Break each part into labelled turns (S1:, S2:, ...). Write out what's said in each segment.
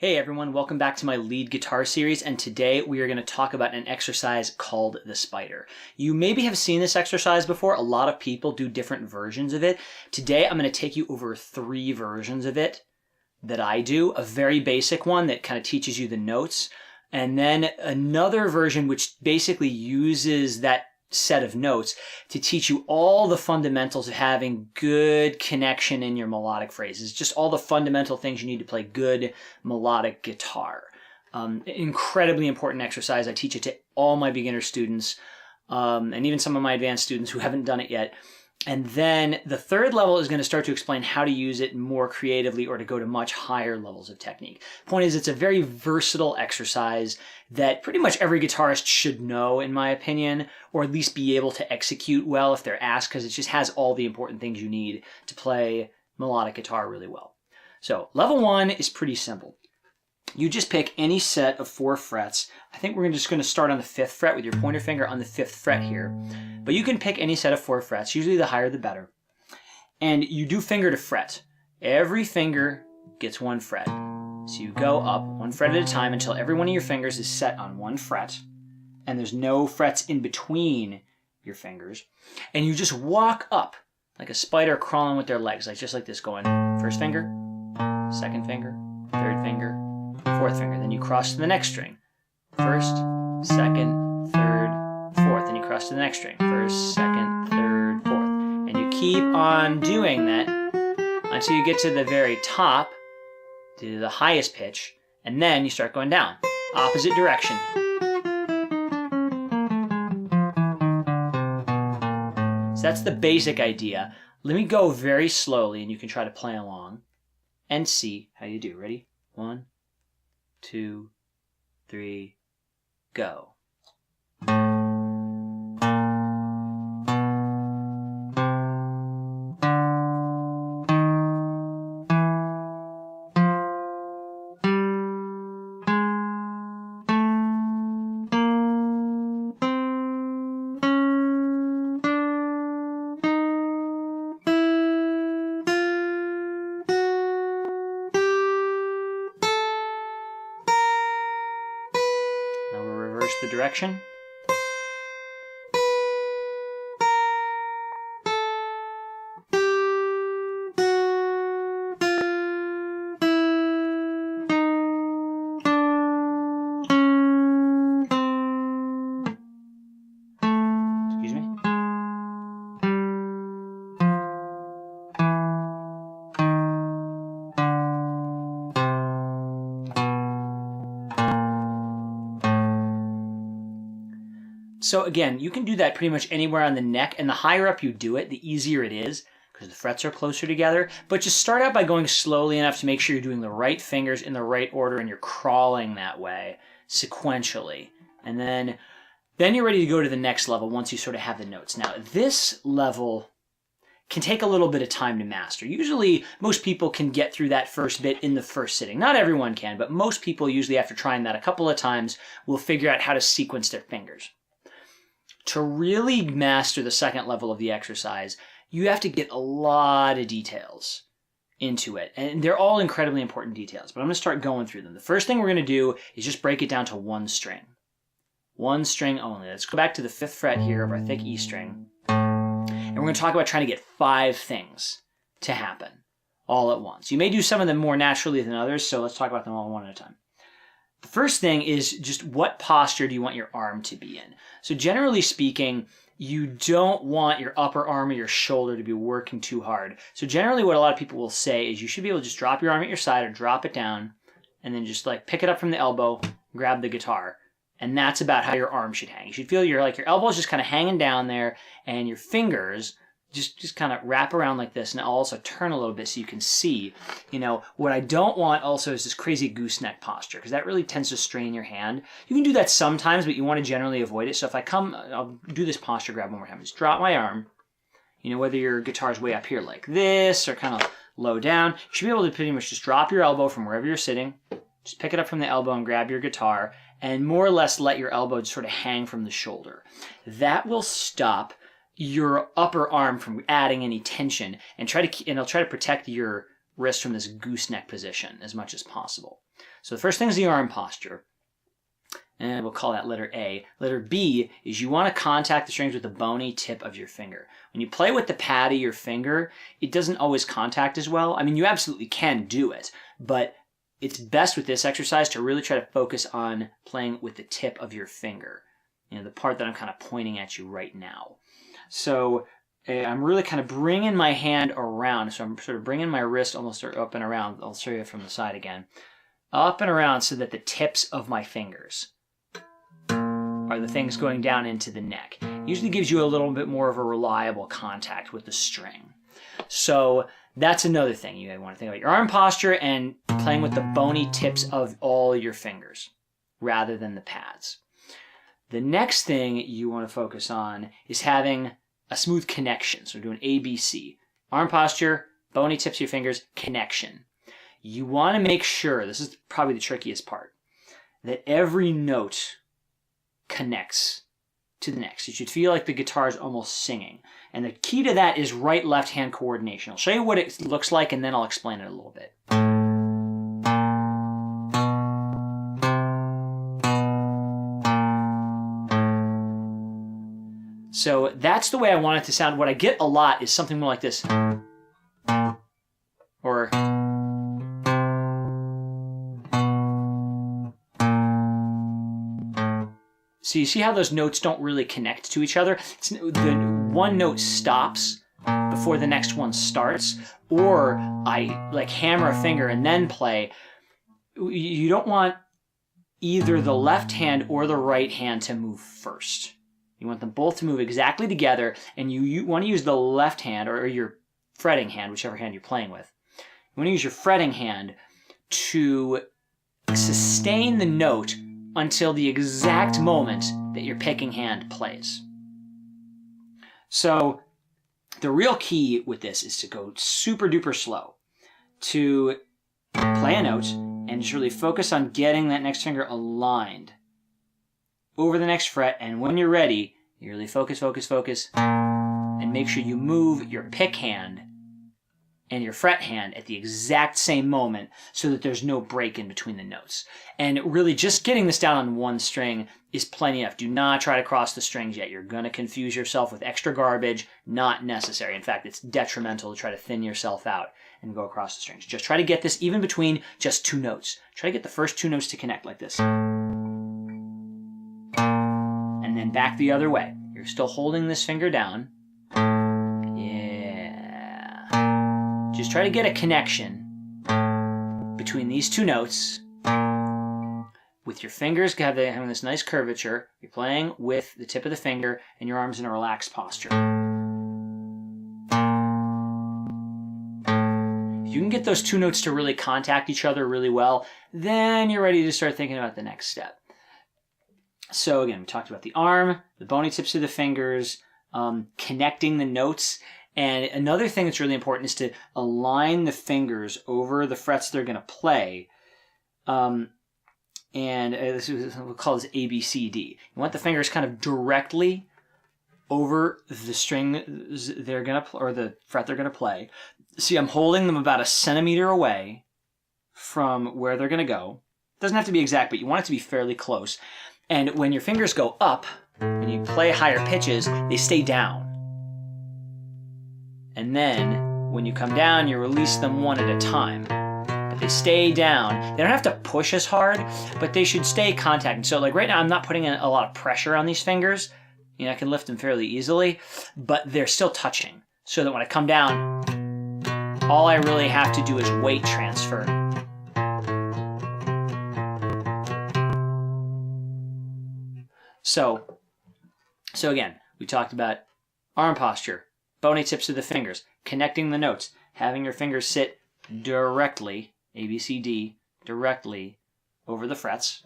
S1: Hey everyone, welcome back to my lead guitar series, and today we are going to talk about an exercise called the spider. You maybe have seen this exercise before. A lot of people do different versions of it. Today I'm going to take you over 3 versions of it that I do. A very basic one that kind of teaches you the notes, and then another version which basically uses that set of notes to teach you all the fundamentals of having good connection in your melodic phrases. Just all the fundamental things you need to play good melodic guitar. Incredibly important exercise. I teach it to all my beginner students and even some of my advanced students who haven't done it yet. And then the third level is going to start to explain how to use it more creatively or to go to much higher levels of technique. Point is, it's a very versatile exercise that pretty much every guitarist should know, in my opinion, or at least be able to execute well if they're asked, because it just has all the important things you need to play melodic guitar really well. So level 1 is pretty simple. You just pick any set of 4 frets. I think we're just going to start on the 5th fret with your pointer finger on the 5th fret here. But you can pick any set of 4 frets. Usually the higher the better. And you do finger to fret. Every finger gets 1 fret. So you go up 1 fret at a time until every one of your fingers is set on 1 fret. And there's no frets in between your fingers. And you just walk up like a spider crawling with their legs. Just like this, going first finger, second finger, third finger, 4th finger. Then you cross to the next string. First, second, third, 4th. Then you cross to the next string. First, second, third, 4th. And you keep on doing that until you get to the very top, to the highest pitch, and then you start going down. Opposite direction. So that's the basic idea. Let me go very slowly and you can try to play along and see how you do. Ready? 1, 2, 3, go. Now we'll reverse the direction. Excuse me. So again, you can do that pretty much anywhere on the neck, and the higher up you do it, the easier it is, because the frets are closer together. But just start out by going slowly enough to make sure you're doing the right fingers in the right order and you're crawling that way sequentially. And then you're ready to go to the next level once you sort of have the notes. Now, this level can take a little bit of time to master. Usually, most people can get through that first bit in the first sitting. Not everyone can, but most people usually, after trying that a couple of times, will figure out how to sequence their fingers. To really master the second level of the exercise, you have to get a lot of details into it. And they're all incredibly important details, but I'm going to start going through them. The first thing we're going to do is just break it down to 1 string. 1 string only. Let's go back to the 5th fret here of our thick E string. And we're going to talk about trying to get 5 things to happen all at once. You may do some of them more naturally than others, so let's talk about them all one at a time. The first thing is just what posture do you want your arm to be in? So generally speaking, you don't want your upper arm or your shoulder to be working too hard. So generally what a lot of people will say is you should be able to just drop your arm at your side or drop it down and then just like pick it up from the elbow, grab the guitar. And that's about how your arm should hang. You should feel your elbow is just kind of hanging down there and your fingers just kind of wrap around like this, and I'll also turn a little bit so you can see. What I don't want also is this crazy gooseneck posture, because that really tends to strain your hand. You can do that sometimes, but you want to generally avoid it. So if I'll do this posture grab one more time. Just drop my arm. Whether your guitar is way up here like this or kind of low down, you should be able to pretty much just drop your elbow from wherever you're sitting. Just pick it up from the elbow and grab your guitar, and more or less let your elbow sort of hang from the shoulder. That will stop your upper arm from adding any tension, and it'll try to protect your wrist from this gooseneck position as much as possible. So the first thing is the arm posture. And we'll call that letter A. Letter B is you want to contact the strings with the bony tip of your finger. When you play with the pad of your finger, it doesn't always contact as well. I mean, you absolutely can do it, but it's best with this exercise to really try to focus on playing with the tip of your finger. You know, the part that I'm kind of pointing at you right now. So I'm really kind of bringing my hand around. So I'm sort of bringing my wrist almost up and around. I'll show you from the side again. Up and around so that the tips of my fingers are the things going down into the neck. It usually gives you a little bit more of a reliable contact with the string. So that's another thing you want to think about. Your arm posture and playing with the bony tips of all your fingers rather than the pads. The next thing you want to focus on is having a smooth connection. So we're doing ABC. Arm posture, bony tips of your fingers, connection. You want to make sure, this is probably the trickiest part, that every note connects to the next. You should feel like the guitar is almost singing. And the key to that is right-left hand coordination. I'll show you what it looks like and then I'll explain it a little bit. So that's the way I want it to sound. What I get a lot is something more like this. Or so you see how those notes don't really connect to each other? The one note stops before the next one starts, or I like hammer a finger and then play. You don't want either the left hand or the right hand to move first. You want them both to move exactly together, and you want to use the left hand, or your fretting hand, whichever hand you're playing with. You want to use your fretting hand to sustain the note until the exact moment that your picking hand plays. So the real key with this is to go super duper slow, to play a note and just really focus on getting that next finger aligned over the next fret, and when you're ready, you really focus, and make sure you move your pick hand and your fret hand at the exact same moment so that there's no break in between the notes. And really just getting this down on one string is plenty enough. Do not try to cross the strings yet. You're going to confuse yourself with extra garbage. Not necessary. In fact, it's detrimental to try to thin yourself out and go across the strings. Just try to get this even between just two notes. Try to get the first two notes to connect like this. And then back the other way. You're still holding this finger down. Just try to get a connection between these two notes with your fingers having this nice curvature. You're playing with the tip of the finger and your arms in a relaxed posture. If you can get those two notes to really contact each other really well, then you're ready to start thinking about the next step. So again, we talked about the arm, the bony tips of the fingers, connecting the notes. And another thing that's really important is to align the fingers over the frets they're going to play. We'll call this A, B, C, D. You want the fingers kind of directly over the string they're going to or the fret they're going to play. See, I'm holding them about 1 centimeter away from where they're going to go. Doesn't have to be exact, but you want it to be fairly close. And when your fingers go up, when you play higher pitches, they stay down. And then, when you come down, you release them one at a time. But they stay down. They don't have to push as hard, but they should stay contacting. So like right now, I'm not putting in a lot of pressure on these fingers. You know, I can lift them fairly easily, but they're still touching. So that when I come down, all I really have to do is weight transfer. So again, we talked about arm posture, bony tips of the fingers, connecting the notes, having your fingers sit directly, A, B, C, D, directly over the frets.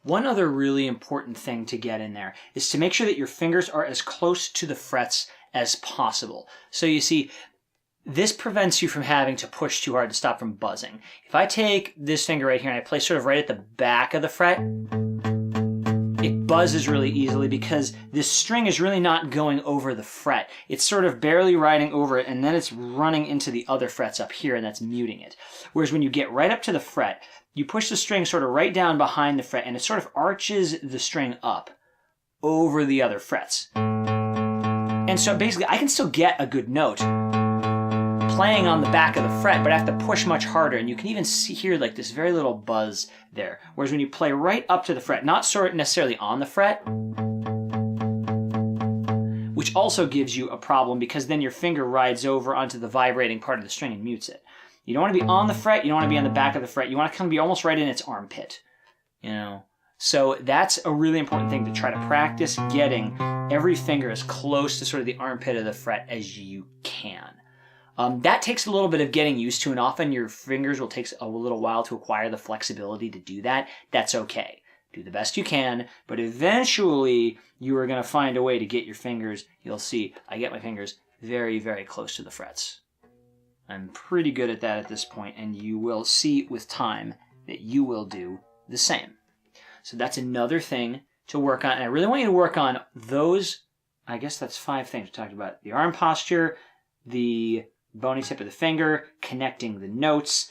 S1: One other really important thing to get in there is to make sure that your fingers are as close to the frets as possible. So you see, this prevents you from having to push too hard to stop from buzzing. If I take this finger right here and I place sort of right at the back of the fret, it buzzes really easily because this string is really not going over the fret. It's sort of barely riding over it, and then it's running into the other frets up here, and that's muting it. Whereas when you get right up to the fret, you push the string sort of right down behind the fret, and it sort of arches the string up over the other frets. And so basically, I can still get a good note playing on the back of the fret, but I have to push much harder, and you can even hear like this very little buzz there. Whereas when you play right up to the fret, not sort of necessarily on the fret, which also gives you a problem because then your finger rides over onto the vibrating part of the string and mutes it. You don't want to be on the fret, you don't want to be on the back of the fret, you want to kind of be almost right in its armpit, you know? So that's a really important thing to try to practice, getting every finger as close to sort of the armpit of the fret as you can. That takes a little bit of getting used to, and often your fingers will take a little while to acquire the flexibility to do that. That's okay. Do the best you can, but eventually you are going to find a way to get your fingers, you'll see, I get my fingers very, very close to the frets. I'm pretty good at that at this point, and you will see with time that you will do the same. So that's another thing to work on, and I really want you to work on those, I guess that's 5 things we talked about. The arm posture, the bony tip of the finger, connecting the notes,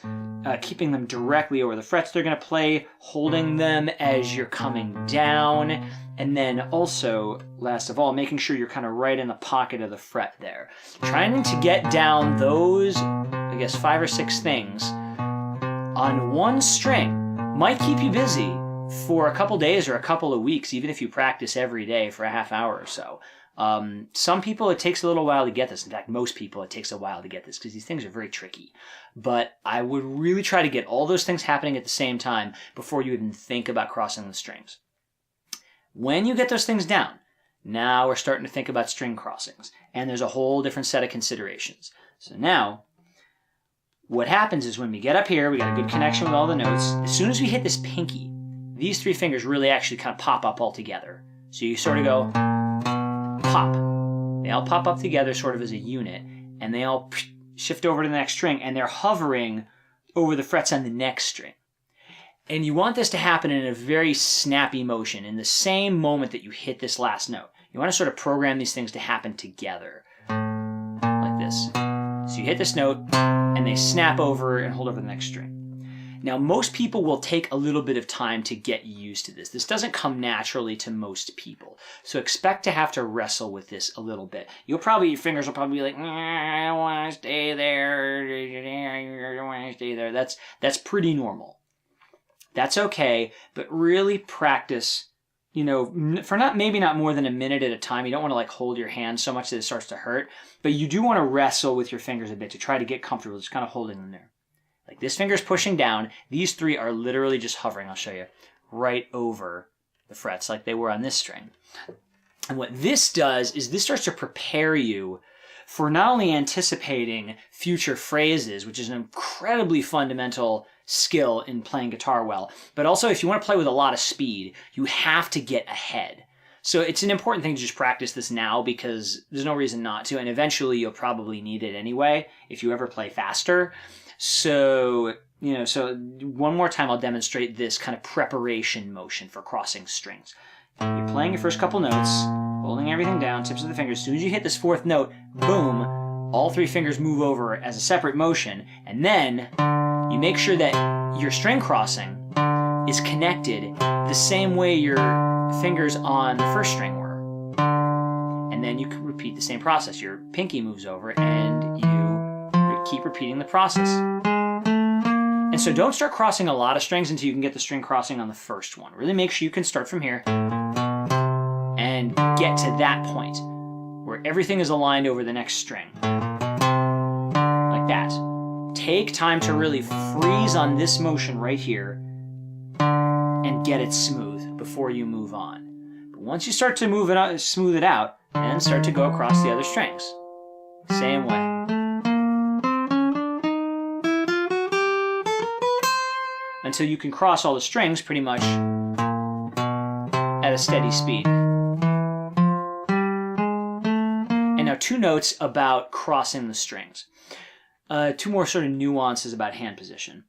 S1: keeping them directly over the frets they're going to play, holding them as you're coming down, and then also, last of all, making sure you're kind of right in the pocket of the fret there. Trying to get down those, I guess, 5 or 6 things on one string might keep you busy for a couple days or a couple of weeks, even if you practice every day for a half hour or so. Some people, it takes a little while to get this. In fact, most people, it takes a while to get this because these things are very tricky. But I would really try to get all those things happening at the same time before you even think about crossing the strings. When you get those things down, now we're starting to think about string crossings. And there's a whole different set of considerations. So now, what happens is when we get up here, we got a good connection with all the notes. As soon as we hit this pinky, these 3 fingers really actually kind of pop up all together. So you sort of go pop. They all pop up together sort of as a unit, and they all shift over to the next string, and they're hovering over the frets on the next string. And you want this to happen in a very snappy motion, in the same moment that you hit this last note. You want to sort of program these things to happen together, like this. So you hit this note, and they snap over and hold over the next string. Now, most people will take a little bit of time to get used to this. This doesn't come naturally to most people. So expect to have to wrestle with this a little bit. Your fingers will probably be like, I don't want to stay there. I don't want to stay there. That's pretty normal. That's okay, but really practice, you know, for maybe not more than a minute at a time. You don't want to like hold your hand so much that it starts to hurt, but you do want to wrestle with your fingers a bit to try to get comfortable just kind of holding them there. Like this finger's pushing down. These 3 are literally just hovering, I'll show you, right over the frets like they were on this string. And what this does is this starts to prepare you for not only anticipating future phrases, which is an incredibly fundamental skill in playing guitar well, but also if you want to play with a lot of speed, you have to get ahead. So it's an important thing to just practice this now because there's no reason not to, and eventually you'll probably need it anyway if you ever play faster. So, you know, so one more time I'll demonstrate this kind of preparation motion for crossing strings. You're playing your first couple notes, holding everything down, tips of the fingers. As soon as you hit this 4th note, boom, all 3 fingers move over as a separate motion, and then you make sure that your string crossing is connected the same way your fingers on the first string were. And then you can repeat the same process. Your pinky moves over, and you keep repeating the process. And so don't start crossing a lot of strings until you can get the string crossing on the first one. Really make sure you can start from here and get to that point where everything is aligned over the next string. Like that. Take time to really freeze on this motion right here and get it smooth before you move on. But once you start to smooth it out, then start to go across the other strings. Same way. Until you can cross all the strings pretty much at a steady speed. And now 2 notes about crossing the strings. 2 more sort of nuances about hand position.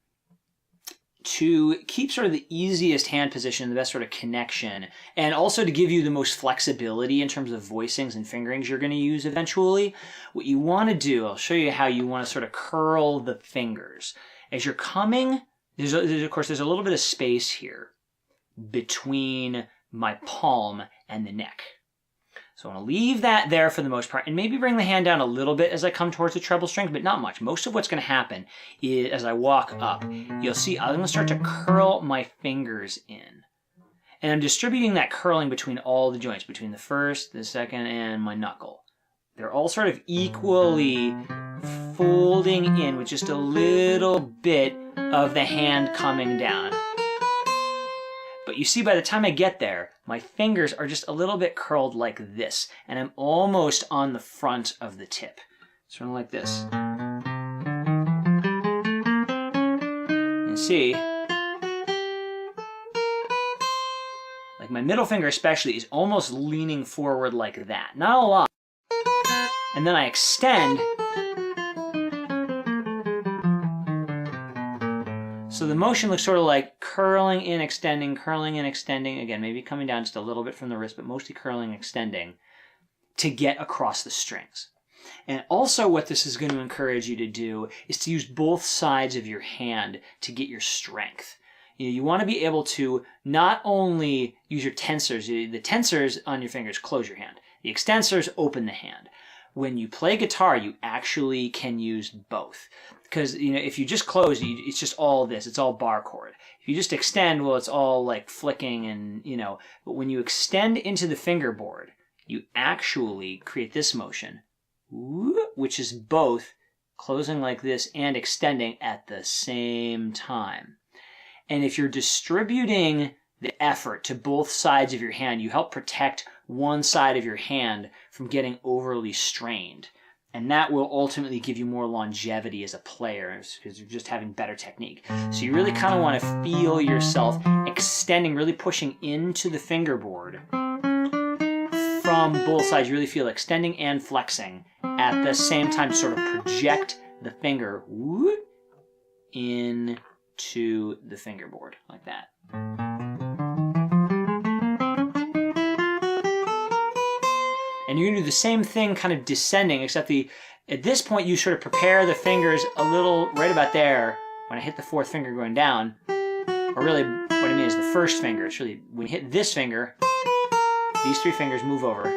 S1: to keep sort of the easiest hand position, the best sort of connection, and also to give you the most flexibility in terms of voicings and fingerings you're going to use eventually, what you want to do, I'll show you how you want to sort of curl the fingers. As you're coming, of course, there's a little bit of space here between my palm and the neck. So I want to leave that there for the most part, and maybe bring the hand down a little bit as I come towards the treble strings, but not much. Most of what's going to happen is as I walk up, you'll see I'm going to start to curl my fingers in. And I'm distributing that curling between all the joints, between the first, the second, and my knuckle. They're all sort of equally folding in with just a little bit of the hand coming down. But you see, by the time I get there, my fingers are just a little bit curled like this, and I'm almost on the front of the tip. Sort of like this. And see, like my middle finger especially is almost leaning forward like that. Not a lot. And then I extend. So the motion looks sort of like curling in, extending, curling in, extending. Again, maybe coming down just a little bit from the wrist, but mostly curling, extending to get across the strings. And also what this is going to encourage you to do is to use both sides of your hand to get your strength. You want to be able to not only use your tensors, the tensors on your fingers close your hand. The extensors open the hand. When you play guitar, you actually can use both. Because if you just close, it's just all this. It's all bar chord. If you just extend, well, it's all like flicking and, But when you extend into the fingerboard, you actually create this motion, which is both closing like this and extending at the same time. And if you're distributing the effort to both sides of your hand, you help protect one side of your hand from getting overly strained. And that will ultimately give you more longevity as a player because you're just having better technique. So you really kind of want to feel yourself extending, really pushing into the fingerboard from both sides. You really feel extending and flexing at the same time to sort of project the finger into the fingerboard like that. And you're going to do the same thing kind of descending, except at this point you sort of prepare the fingers a little right about there when I hit the fourth finger going down. Or really, what I mean is the first finger. It's really, when you hit this finger, these three fingers move over.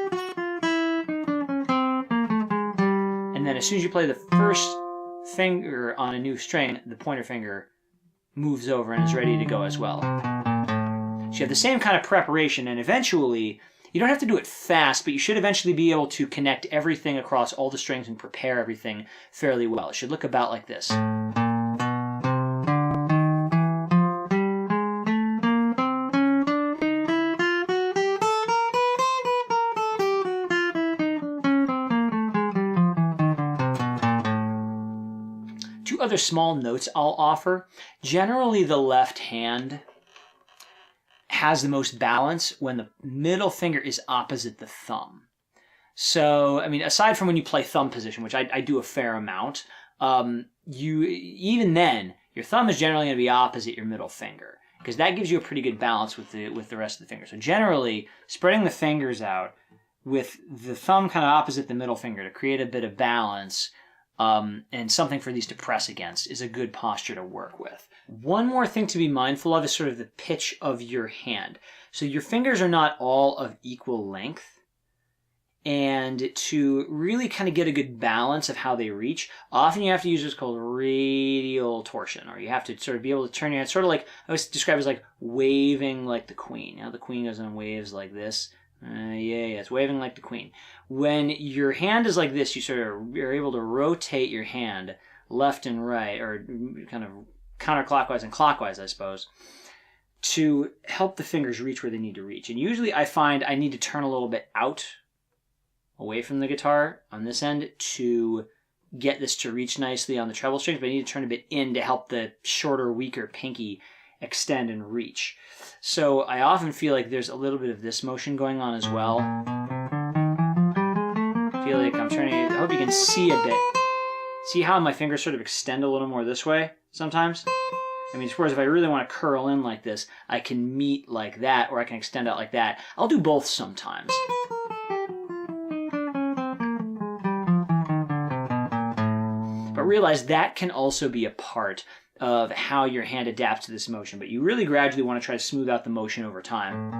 S1: And then as soon as you play the first finger on a new string, the pointer finger moves over and is ready to go as well. So you have the same kind of preparation, and eventually, you don't have to do it fast, but you should eventually be able to connect everything across all the strings and prepare everything fairly well. It should look about like this. Two other small notes I'll offer. Generally, the left hand has the most balance when the middle finger is opposite the thumb. So, aside from when you play thumb position, which I do a fair amount, even then, your thumb is generally going to be opposite your middle finger because that gives you a pretty good balance with the rest of the finger. So generally, spreading the fingers out with the thumb kind of opposite the middle finger to create a bit of balance and something for these to press against is a good posture to work with. One more thing to be mindful of is sort of the pitch of your hand. So your fingers are not all of equal length. And to really kind of get a good balance of how they reach, often you have to use what's called radial torsion, or you have to sort of be able to turn your hand, sort of like, I always describe it as like waving like the queen. The queen goes in waves like this. It's waving like the queen. When your hand is like this, you sort of are able to rotate your hand left and right, or kind of counterclockwise and clockwise, I suppose, to help the fingers reach where they need to reach. And usually I find I need to turn a little bit out, away from the guitar on this end to get this to reach nicely on the treble strings, but I need to turn a bit in to help the shorter, weaker pinky extend and reach. So I often feel like there's a little bit of this motion going on as well. I feel like I'm turning it. I hope you can see a bit. See how my fingers sort of extend a little more this way sometimes? I mean, whereas if I really want to curl in like this, I can meet like that, or I can extend out like that. I'll do both sometimes. But realize that can also be a part of how your hand adapts to this motion. But you really gradually want to try to smooth out the motion over time.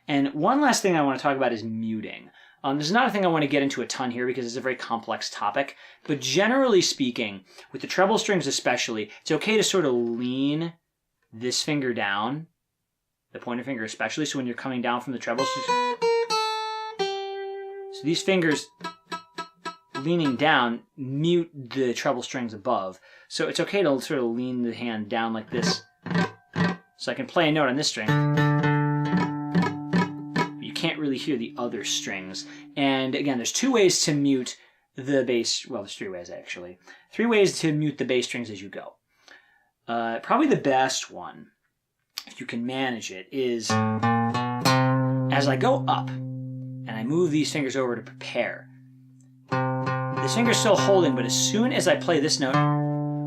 S1: And one last thing I want to talk about is muting. This is not a thing I want to get into a ton here because it's a very complex topic, but generally speaking, with the treble strings especially, it's okay to sort of lean this finger down, the pointer finger especially, so when you're coming down from the treble strings, so these fingers leaning down mute the treble strings above. So it's okay to sort of lean the hand down like this, so I can play a note on this string. Can't really hear the other strings. And again, there's two ways to mute the bass. Well, there's three ways actually. Three ways to mute the bass strings as you go. Probably the best one, if you can manage it, is as I go up and I move these fingers over to prepare. This finger's still holding, but as soon as I play this note,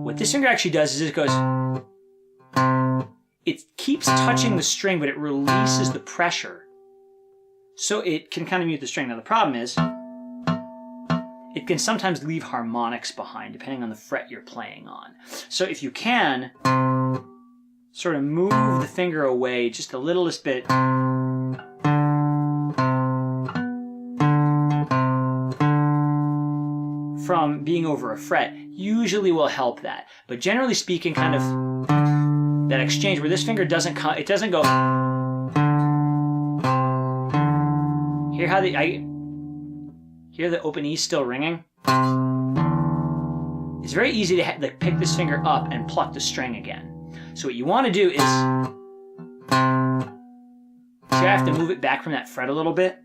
S1: what this finger actually does is it goes, it keeps touching the string, but it releases the pressure. So it can kind of mute the string. Now the problem is, it can sometimes leave harmonics behind depending on the fret you're playing on. So if you can, sort of move the finger away just a littlest bit, from being over a fret, usually will help that. But generally speaking, kind of that exchange where this finger doesn't come, it doesn't go. Hear how hear the open E still ringing? It's very easy to pick this finger up and pluck the string again. So what you want to do is, see I have to move it back from that fret a little bit?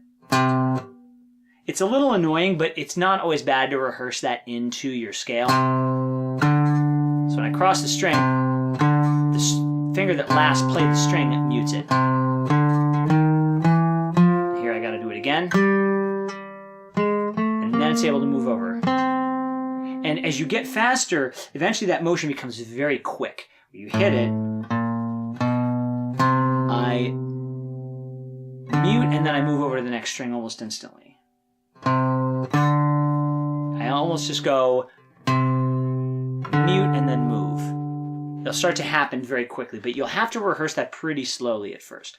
S1: It's a little annoying, but it's not always bad to rehearse that into your scale. So when I cross the string, the finger that last played the string mutes it. Again, and then it's able to move over. And as you get faster, eventually that motion becomes very quick. You hit it, I mute, and then I move over to the next string almost instantly. I almost just go mute and then move. They'll start to happen very quickly, but you'll have to rehearse that pretty slowly at first.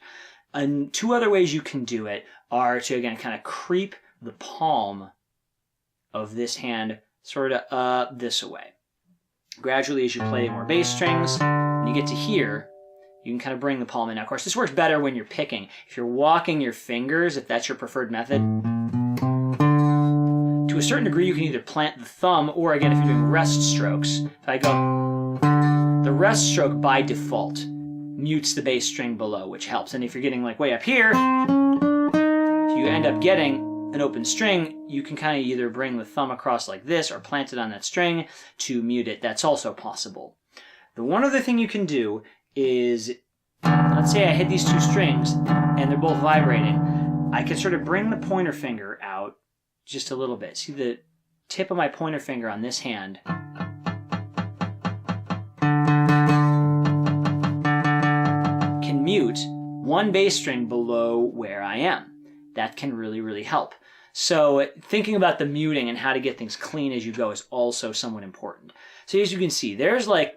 S1: And two other ways you can do it are to, again, kind of creep the palm of this hand sort of this way. Gradually, as you play more bass strings, and you get to here, you can kind of bring the palm in. Now, of course, this works better when you're picking. If you're walking your fingers, if that's your preferred method, to a certain degree, you can either plant the thumb, or again, if you're doing rest strokes, if I go, the rest stroke by default mutes the bass string below, which helps. And if you're getting like way up here, if you end up getting an open string, you can kind of either bring the thumb across like this or plant it on that string to mute it. That's also possible. The one other thing you can do is, let's say I hit these two strings and they're both vibrating. I can sort of bring the pointer finger out just a little bit. See the tip of my pointer finger on this hand. Mute one bass string below where I am. That can really, really help. So thinking about the muting and how to get things clean as you go is also somewhat important. So as you can see, there's like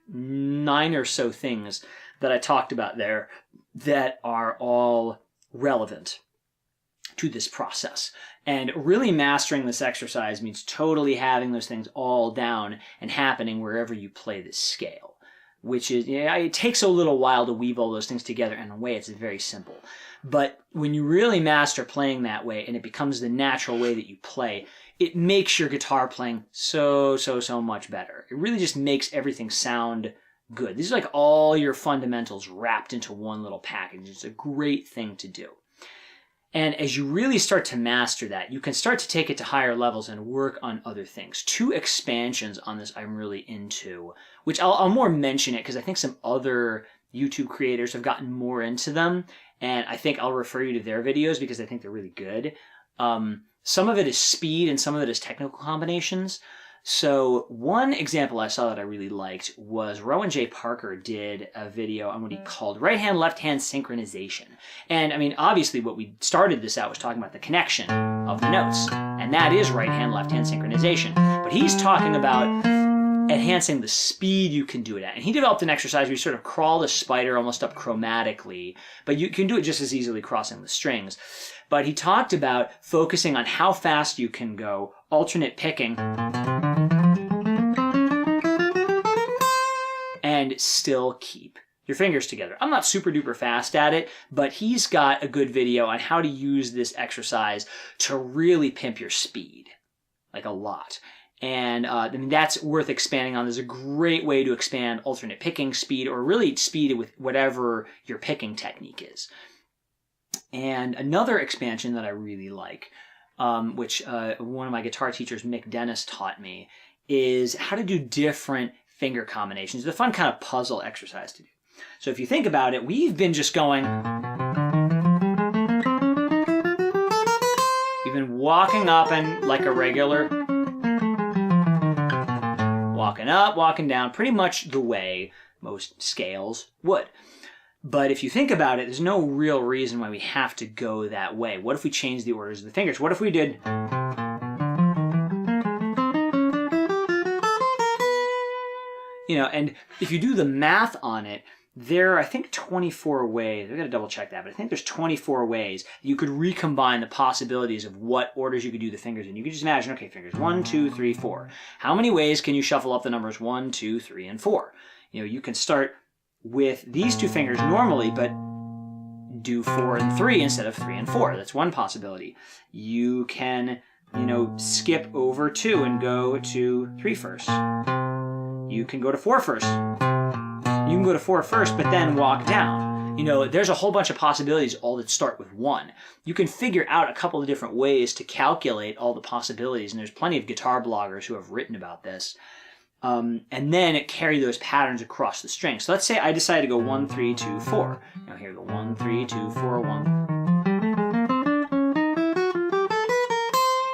S1: 9 or so things that I talked about there that are all relevant to this process. And really mastering this exercise means totally having those things all down and happening wherever you play this scale. Which is, it takes a little while to weave all those things together, and in a way it's very simple. But when you really master playing that way, and it becomes the natural way that you play, it makes your guitar playing so much better. It really just makes everything sound good. These are like all your fundamentals wrapped into one little package. It's a great thing to do. And as you really start to master that, you can start to take it to higher levels and work on other things. 2 expansions on this I'm really into, which I'll more mention it because I think some other YouTube creators have gotten more into them. And I think I'll refer you to their videos because I think they're really good. Some of it is speed and some of it is technical combinations. So one example I saw that I really liked was Rowan J. Parker did a video on what he called right hand, left hand synchronization. And I mean, obviously what we started this out was talking about the connection of the notes. And that is right hand, left hand synchronization. But he's talking about enhancing the speed you can do it at. And he developed an exercise where you sort of crawl the spider almost up chromatically, but you can do it just as easily crossing the strings. But he talked about focusing on how fast you can go, alternate picking, and still keep your fingers together. I'm not super duper fast at it, but he's got a good video on how to use this exercise to really pimp your speed, like a lot. And I mean, that's worth expanding on. There's a great way to expand alternate picking speed, or really speed with whatever your picking technique is. And another expansion that I really like, which one of my guitar teachers, Mick Dennis, taught me, is how to do different finger combinations. It's a fun kind of puzzle exercise to do. So if you think about it, we've been just going, we've been walking up and like a regular, walking up, walking down, pretty much the way most scales would. But if you think about it, there's no real reason why we have to go that way. What if we change the orders of the fingers? What if we did... You know, and if you do the math on it, there are, I think, 24 ways. I've got to double check that, but I think there's 24 ways you could recombine the possibilities of what orders you could do the fingers in. You could just imagine, okay, fingers 1, 2, 3, 4. How many ways can you shuffle up the numbers 1, 2, 3, and 4? You know, you can start with these two fingers normally, but do 4 and 3 instead of 3 and 4. That's one possibility. You can, you know, skip over 2 and go to 3 first. You can go to 4 first. You can go to 4 first, but then walk down. You know, there's a whole bunch of possibilities all that start with 1. You can figure out a couple of different ways to calculate all the possibilities, and there's plenty of guitar bloggers who have written about this. And then carry those patterns across the string. So let's say I decide to go 1, 3, 2, 4. Now here we go 1, 3, 2, 4, 1.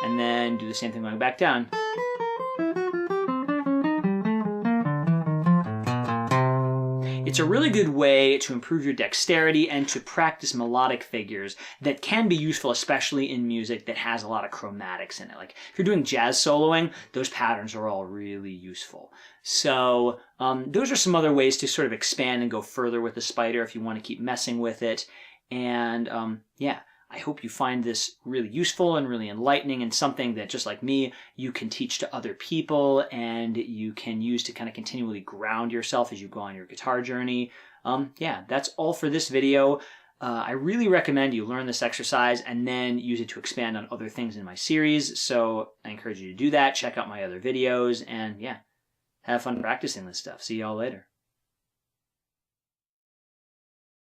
S1: And then do the same thing going back down. It's a really good way to improve your dexterity and to practice melodic figures that can be useful, especially in music that has a lot of chromatics in it. Like if you're doing jazz soloing, those patterns are all really useful. So those are some other ways to sort of expand and go further with the spider if you want to keep messing with it. And yeah, I hope you find this really useful and really enlightening, and something that, just like me, you can teach to other people and you can use to kind of continually ground yourself as you go on your guitar journey. Yeah, that's all for this video. I really recommend you learn this exercise and then use it to expand on other things in my series. So I encourage you to do that. Check out my other videos and yeah, have fun practicing this stuff. See y'all later.